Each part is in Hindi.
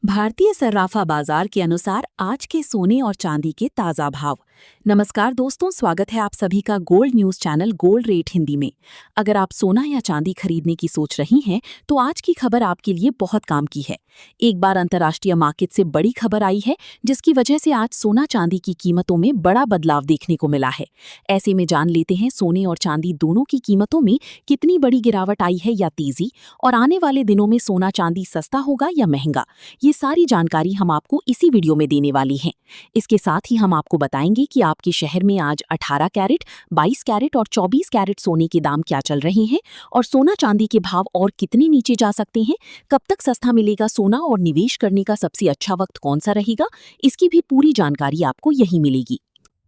भारतीय सर्राफा बाजार के अनुसार आज के सोने और चांदी के ताज़ा भाव। नमस्कार दोस्तों, स्वागत है आप सभी का gold news channel gold rate Hindi में। अगर आप सोना या चांदी खरीदने की सोच रही हैं तो आज की खबर आपके लिए बहुत काम की है। एक बार अंतर्राष्ट्रीय मार्केट से बड़ी खबर आई है जिसकी वजह से आज सोना चांदी की कीमतों में बड़ा बदलाव देखने को मिला है। ऐसे में जान लेते हैं सोने और चांदी दोनों की कीमतों में कितनी बड़ी गिरावट आई है या तेजी, और आने वाले दिनों में सोना चांदी सस्ता होगा या महंगा। ये सारी जानकारी हम आपको इसी वीडियो में देने वाली हैं। इसके साथ ही हम आपको बताएंगे कि आपके शहर में आज 18 कैरेट, 22 कैरेट और 24 कैरेट सोने के दाम क्या चल रहे हैं और सोना चांदी के भाव और कितने नीचे जा सकते हैं। कब तक सस्ता मिलेगा सोना और निवेश करने का सबसे अच्छा वक्त कौन सा रहेगा, इसकी भी पूरी जानकारी आपको यहीं मिलेगी।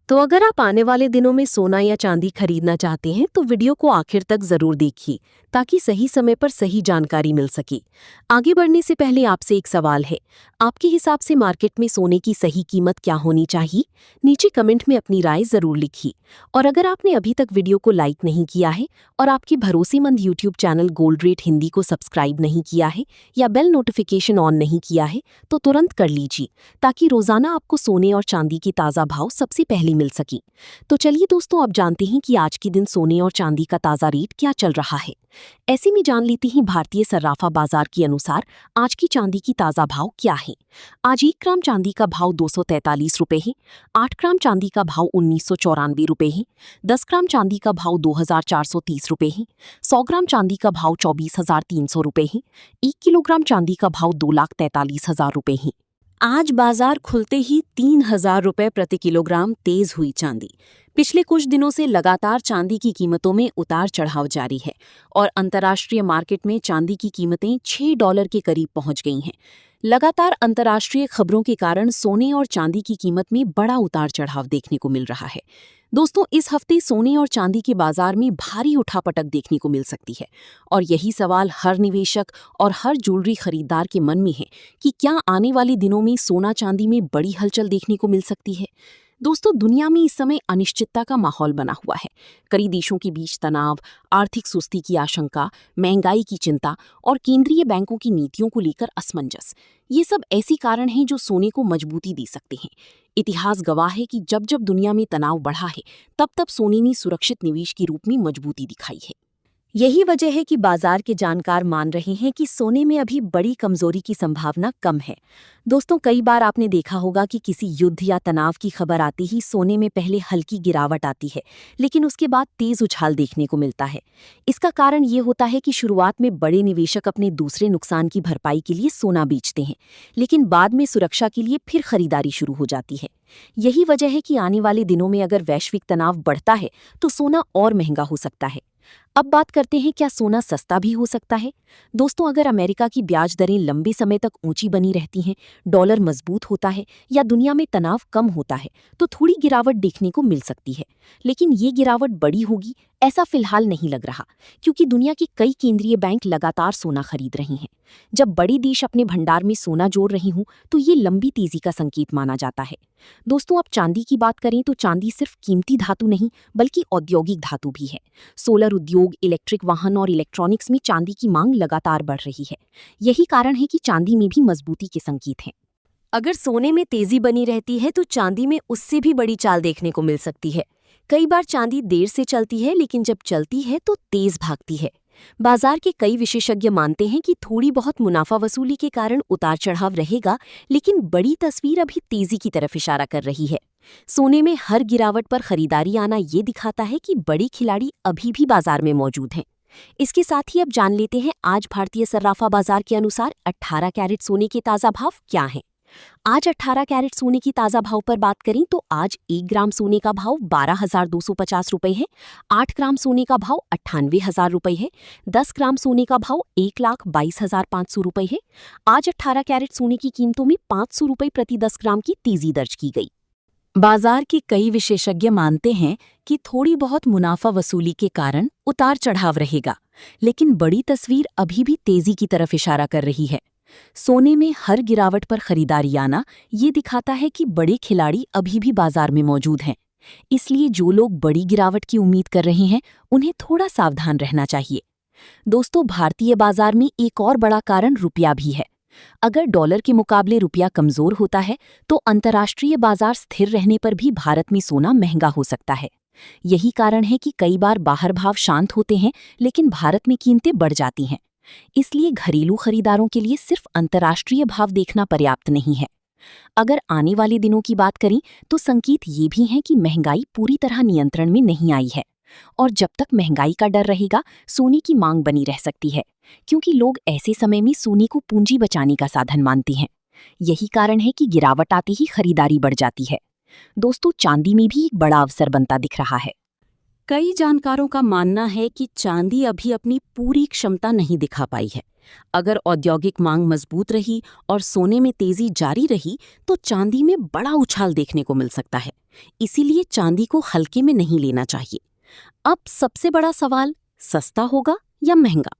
तो अगर आप आने वाले दिनों में सोना या चांदी खरीदना चाहते हैं तो वीडियो को आखिर तक जरूर देखिए ताकि सही समय पर सही जानकारी मिल सके। आगे बढ़ने से पहले आपसे एक सवाल है, आपके हिसाब से मार्केट में सोने की सही कीमत क्या होनी चाहिए? नीचे कमेंट में अपनी राय जरूर लिखिए। और अगर आपने अभी तक वीडियो को लाइक नहीं किया है और आपके भरोसेमंद YouTube channel gold rate Hindi को सब्सक्राइब नहीं किया है या बेल नोटिफिकेशन ऑन नहीं किया है तो तुरंत कर लीजिए ताकि रोजाना आपको सोने और चांदी के ताज़ा भाव सबसे पहले मिल सके। तो चलिए दोस्तों, अब जानते हैं कि आज के दिन सोने और चांदी का ताज़ा रेट क्या चल रहा है। ऐसे में जान लेते हैं भारतीय सर्राफा बाजार के अनुसार आज की चांदी की ताज़ा भाव क्या है। आज 1 ग्राम चांदी का भाव 243 रुपये है, 8 ग्राम चांदी का भाव 1994 रुपये है, 10 ग्राम चांदी का भाव 2430 रुपये है, 100 ग्राम चांदी का भाव 24,300 रुपये है, 1 किलोग्राम चांदी का भाव 2,43,000 रुपये है। आज बाजार खुलते ही 3,000 रुपये प्रति किलोग्राम तेज हुई चांदी। पिछले कुछ दिनों से लगातार चांदी की कीमतों में उतार चढ़ाव जारी है और अंतर्राष्ट्रीय मार्केट में चांदी की कीमतें $6 के करीब पहुंच गई हैं। लगातार अंतर्राष्ट्रीय खबरों के कारण सोने और चांदी की कीमत में बड़ा उतार चढ़ाव देखने को मिल रहा है। दोस्तों, इस हफ्ते सोने और चांदी के बाजार में भारी उठापटक देखने को मिल सकती है और यही सवाल हर निवेशक और हर ज्वेलरी खरीदार के मन में है कि क्या आने वाले दिनों में सोना चांदी में बड़ी हलचल देखने को मिल सकती है। दोस्तों, दुनिया में इस समय अनिश्चितता का माहौल बना हुआ है। कई देशों के बीच तनाव, आर्थिक सुस्ती की आशंका, महंगाई की चिंता और केंद्रीय बैंकों की नीतियों को लेकर असमंजस, ये सब ऐसी कारण हैं जो सोने को मजबूती दे सकते हैं। इतिहास गवाह है कि जब जब दुनिया में तनाव बढ़ा है तब तब सोने ने सुरक्षित निवेश के रूप में मजबूती दिखाई है। यही वजह है कि बाजार के जानकार मान रहे हैं कि सोने में अभी बड़ी कमजोरी की संभावना कम है। दोस्तों, कई बार आपने देखा होगा कि किसी युद्ध या तनाव की खबर आते ही सोने में पहले हल्की गिरावट आती है, लेकिन उसके बाद तेज उछाल देखने को मिलता है। इसका कारण ये होता है कि शुरुआत में बड़े निवेशक अपने दूसरे नुकसान की भरपाई के लिए सोना बेचते हैं, लेकिन बाद में सुरक्षा के लिए फिर खरीदारी शुरू हो जाती है। यही वजह है कि आने वाले दिनों में अगर वैश्विक तनाव बढ़ता है तो सोना और महंगा हो सकता है। अब बात करते हैं, क्या सोना सस्ता भी हो सकता है? दोस्तों, अगर अमेरिका की ब्याज दरें लंबे समय तक ऊंची बनी रहती हैं, डॉलर मजबूत होता है या दुनिया में तनाव कम होता है तो थोड़ी गिरावट देखने को मिल सकती है। लेकिन ये गिरावट बड़ी होगी ऐसा फिलहाल नहीं लग रहा, क्योंकि दुनिया के कई केंद्रीय बैंक लगातार सोना खरीद रहे हैं। जब बड़े देश अपने भंडार में सोना जोड़ रहे हों तो ये लंबी तेजी का संकेत माना जाता है। दोस्तों, अब चांदी की बात करें तो चांदी सिर्फ कीमती धातु नहीं बल्कि औद्योगिक धातु भी है। सोलर उद्योग, इलेक्ट्रिक वाहन और इलेक्ट्रॉनिक्स में चांदी की मांग लगातार बढ़ रही है। यही कारण है कि चांदी में भी मजबूती के संकेत हैं। अगर सोने में तेजी बनी रहती है तो चांदी में उससे भी बड़ी चाल देखने को मिल सकती है। कई बार चांदी देर से चलती है, लेकिन जब चलती है तो तेज भागती है। बाजार के कई विशेषज्ञ मानते हैं कि थोड़ी बहुत मुनाफा वसूली के कारण उतार चढ़ाव रहेगा, लेकिन बड़ी तस्वीर अभी तेजी की तरफ इशारा कर रही है। सोने में हर गिरावट पर खरीदारी आना ये दिखाता है कि बड़ी खिलाड़ी अभी भी बाजार में मौजूद हैं। इसके साथ ही अब जान लेते हैं आज भारतीय सर्राफा बाजार के अनुसार 18 कैरेट सोने के ताज़ा भाव क्या हैं। आज 18 कैरेट सोने की ताज़ा भाव पर बात करें तो आज 1 ग्राम सोने का भाव 12,250 रुपये है, 8 ग्राम सोने का भाव 98,000 रुपये है, 10 ग्राम सोने का भाव 1,22,500 रुपये है। आज 18 कैरेट सोने की कीमतों में 500 रुपये प्रति 10 ग्राम की तेजी दर्ज की गई। बाजार के कई विशेषज्ञ मानते हैं कि थोड़ी बहुत मुनाफा वसूली के कारण उतार चढ़ाव रहेगा, लेकिन बड़ी तस्वीर अभी भी तेजी की तरफ इशारा कर रही है। सोने में हर गिरावट पर खरीदारी आना ये दिखाता है कि बड़े खिलाड़ी अभी भी बाजार में मौजूद हैं। इसलिए जो लोग बड़ी गिरावट की उम्मीद कर रहे हैं उन्हें थोड़ा सावधान रहना चाहिए। दोस्तों, भारतीय बाजार में एक और बड़ा कारण रुपया भी है। अगर डॉलर के मुकाबले रुपया कमजोर होता है तो अंतर्राष्ट्रीय बाजार स्थिर रहने पर भी भारत में सोना महंगा हो सकता है। यही कारण है कि कई बार बाहर भाव शांत होते हैं लेकिन भारत में कीमतें बढ़ जाती हैं। इसलिए घरेलू खरीदारों के लिए सिर्फ अंतर्राष्ट्रीय भाव देखना पर्याप्त नहीं है। अगर आने वाले दिनों की बात करें तो संकेत ये भी हैं कि महंगाई पूरी तरह नियंत्रण में नहीं आई है और जब तक महंगाई का डर रहेगा सोने की मांग बनी रह सकती है, क्योंकि लोग ऐसे समय में सोने को पूंजी बचाने का साधन मानते हैं। यही कारण है कि गिरावट आते ही खरीदारी बढ़ जाती है। दोस्तों, चांदी में भी एक बड़ा अवसर बनता दिख रहा है। कई जानकारों का मानना है कि चांदी अभी अपनी पूरी क्षमता नहीं दिखा पाई है। अगर औद्योगिक मांग मजबूत रही और सोने में तेजी जारी रही तो चांदी में बड़ा उछाल देखने को मिल सकता है। इसीलिए चांदी को हल्के में नहीं लेना चाहिए। अब सबसे बड़ा सवाल, सस्ता होगा या महंगा?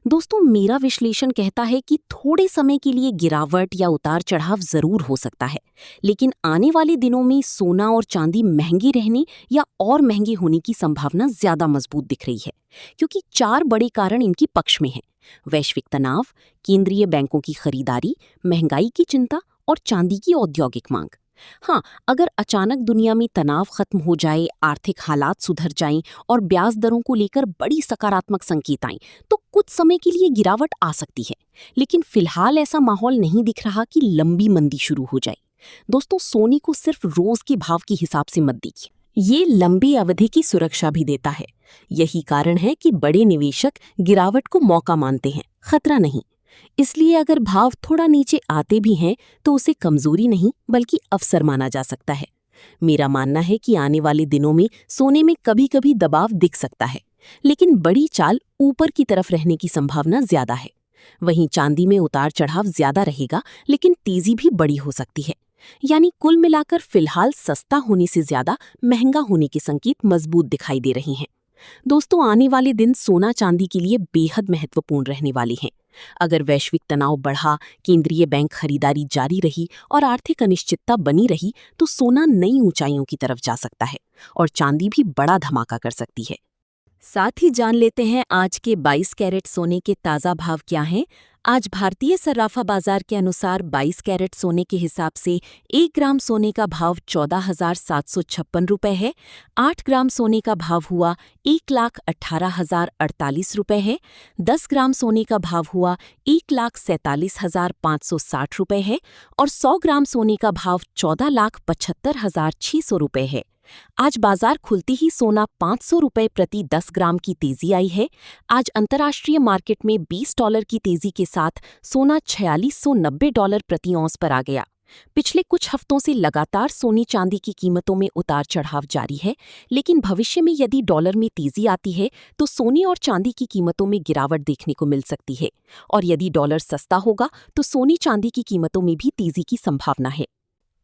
दोस्तों, मेरा विश्लेषण कहता है कि थोड़े समय के लिए गिरावट या उतार चढ़ाव जरूर हो सकता है, लेकिन आने वाले दिनों में सोना और चांदी महंगे रहने या और महंगे होने की संभावना ज्यादा मजबूत दिख रही है, क्योंकि 4 बड़े कारण इनके पक्ष में हैं: वैश्विक तनाव, केंद्रीय बैंकों की खरीदारी, महंगाई की चिंता और चांदी की औद्योगिक मांग। हाँ, अगर अचानक दुनिया में तनाव खत्म हो जाए, आर्थिक हालात सुधर जाएं और ब्याज दरों को लेकर बड़ी सकारात्मक संकेत आएं, तो कुछ समय के लिए गिरावट आ सकती है। लेकिन फिलहाल ऐसा माहौल नहीं दिख रहा कि लंबी मंदी शुरू हो जाए। दोस्तों, सोने को सिर्फ रोज के भाव के हिसाब से मत देखिए, ये लंबी अवधि की सुरक्षा भी देता है। यही कारण है कि बड़े निवेशक गिरावट को मौका मानते हैं, खतरा नहीं। इसलिए अगर भाव थोड़ा नीचे आते भी हैं तो उसे कमजोरी नहीं बल्कि अवसर माना जा सकता है। मेरा मानना है कि आने वाले दिनों में सोने में कभी-कभी दबाव दिख सकता है, लेकिन बड़ी चाल ऊपर की तरफ रहने की संभावना ज्यादा है। वहीं चांदी में उतार चढ़ाव ज्यादा रहेगा, लेकिन तेजी भी बड़ी हो सकती है। यानी कुल मिलाकर फिलहाल सस्ता होने से ज्यादा महंगा होने के संकेत मजबूत दिखाई दे रहे हैं। दोस्तों, आने वाले दिन सोना चांदी के लिए बेहद महत्वपूर्ण रहने वाले हैं। अगर वैश्विक तनाव बढ़ा, केंद्रीय बैंक खरीदारी जारी रही और आर्थिक अनिश्चितता बनी रही तो सोना नई ऊंचाइयों की तरफ जा सकता है और चांदी भी बड़ा धमाका कर सकती है। साथ ही जान लेते हैं आज के 22 कैरेट सोने के ताज़ा भाव क्या हैं। आज भारतीय सर्राफा बाजार के अनुसार 22 कैरेट सोने के हिसाब से 1 ग्राम सोने का भाव 14,756 रुपये है। 8 ग्राम सोने का भाव हुआ 1,18,048 रुपये है। 10 ग्राम सोने का भाव हुआ 1,47,560 रुपये है और 100 ग्राम सोने का भाव 14,75,600 रुपये है। आज बाजार खुलते ही सोना 500 रुपये प्रति 10 ग्राम की तेजी आई है। आज अंतर्राष्ट्रीय मार्केट में $20 की तेजी के साथ सोना $4690 प्रति औंस पर आ गया। पिछले कुछ हफ्तों से लगातार सोने चांदी की कीमतों में उतार चढ़ाव जारी है, लेकिन भविष्य में यदि डॉलर में तेजी आती है तो सोने और चांदी की कीमतों में गिरावट देखने को मिल सकती है, और यदि डॉलर सस्ता होगा तो सोने चांदी की कीमतों में भी तेजी की संभावना है।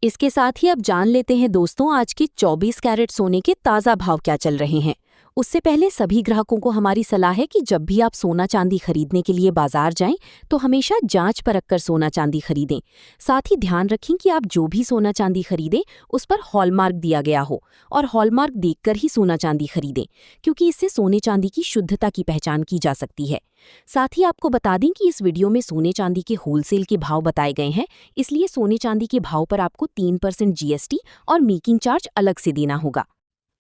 इसके साथ ही अब जान लेते हैं दोस्तों आज के 24 कैरेट सोने के ताज़ा भाव क्या चल रहे हैं। उससे पहले सभी ग्राहकों को हमारी सलाह है कि जब भी आप सोना चांदी खरीदने के लिए बाजार जाएं तो हमेशा जांच परख कर सोना चांदी खरीदें। साथ ही ध्यान रखें कि आप जो भी सोना चांदी खरीदें उस पर हॉलमार्क दिया गया हो और हॉलमार्क देखकर ही सोना चांदी खरीदें, क्योंकि इससे सोने चांदी की शुद्धता की पहचान की जा सकती है। साथ ही आपको बता दें कि इस वीडियो में सोने चांदी के होलसेल के भाव बताए गए हैं, इसलिए सोने चांदी के भाव पर आपको 3% GST और मेकिंग चार्ज अलग से देना होगा।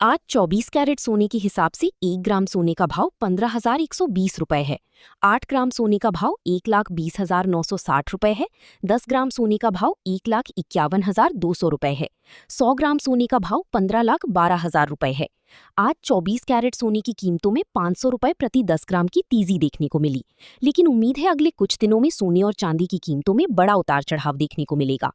आज 24 कैरेट सोने के हिसाब से 1 ग्राम सोने का भाव 15,120 रुपये है। 8 ग्राम सोने का भाव 1,20,960 रुपये है। 10 ग्राम सोने का भाव 1,51,200 रुपये है। 100 ग्राम सोने का भाव 15,12,000 रुपये है। आज 24 कैरेट सोने की कीमतों में 500 रुपये प्रति 10 ग्राम की तेजी देखने को मिली, लेकिन उम्मीद है अगले कुछ दिनों में सोने और चांदी की कीमतों में बड़ा उतार चढ़ाव देखने को मिलेगा।